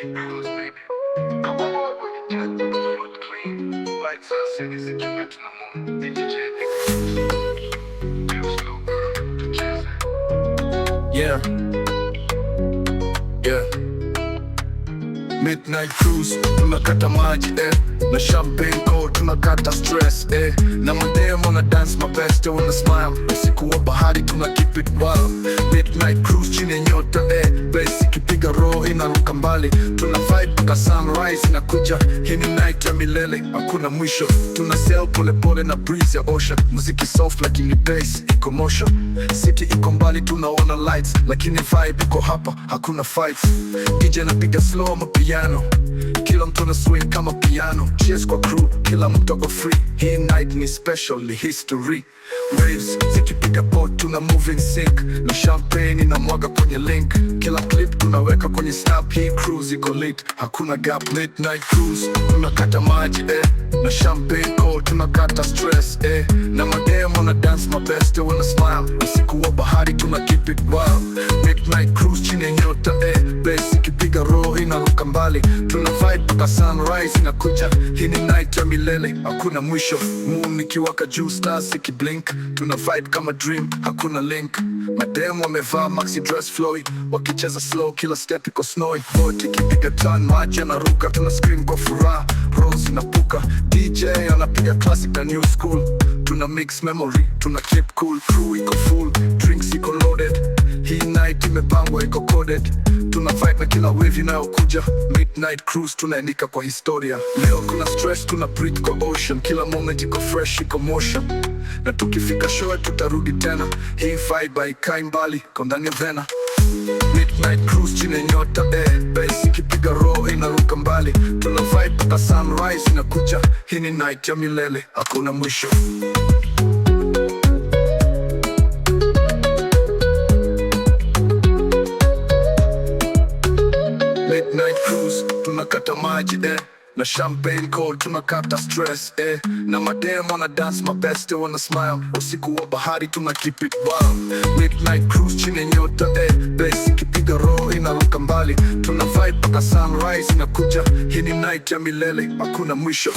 Midnight cruise, baby. Come on, we can jet the float clean. Lights are cities that you get to the moon. DJ too slow, to chase it. Yeah, yeah. Midnight cruise, tunakata maji na champagne cold, tunakata stress na mademo na dance my best, wanna smile. Usiku wa bahari tuna keep it wild. Midnight cruise chini ya nyota bass ikipiga roho inaruka mbali. Tuna vibe mpaka sunrise inakuja. Hii ni night ya milele, hakuna mwisho. Tuna sail pole pole na breeze ya ocean. Muziki soft lakini bass iko motion. City iko mbali tunaona lights, lakini vibe iko hapa, hakuna fights. DJ anapiga slow mapiano, kila mtu na swing kama piano. Cheers kwa crew, kila mtu ako free. Hii night ni special, ni history. Waves zikipiga port, tuna moving sync na champagne inamwaga kwenye link. Kila clip tunaweka kwenye snap. Hii cruise iko lit, hakuna gap. Midnight cruise, tunakata maji na champagne cold, tunakata stress na mademo na dance my best, wanna smile. Usiku wa bahari tuna keep it wild. Midnight cruise chini ya nyota bass ikipiga roho inaruka mbali. Tuna vibe mpaka sunrise inakuja. Hii ni night ya milele, hakuna mwisho. Moon ikiwaka juu, stars ikiblink. Tuna vibe kama dream, hakuna link. Mademo wamevaa maxi dress flowy, wakicheza slow, kila step iko snowy. Boat ikipiga turn, maji yanaruka, tuna scream kwa furaha, rose inapuka. DJ anapiga classic na new school. Tuna mix memory, tuna keep cool. Crew iko full, drinks iko loaded. Hii night imepangwa, iko coded. Tuna fight na kila wave inayokuja. Midnight cruise tunaandika kwa historia. Leo kuna stress, tuna breathe kwa ocean. Kila moment iko fresh, iko motion. Na tukifika show tutarudi tena. Hii vibe haikai mbali, iko ndani ya vena. Midnight cruise chini ya nyota bass ikipiga roho inaruka mbali. Tuna vibe mpaka sunrise inakuja. Hii ni night ya milele, hakuna mwisho. Midnight cruise, tunakata maji na champagne cold, tunakata stress na mademo na dance my best, wanna smile. Usiku wa bahari tuna keep it wild. Midnight cruise chini ya nyota bass ikipiga roho inaruka mbali. Tuna vibe mpaka sunrise inakuja. Hii ni night ya milele, hakuna mwisho.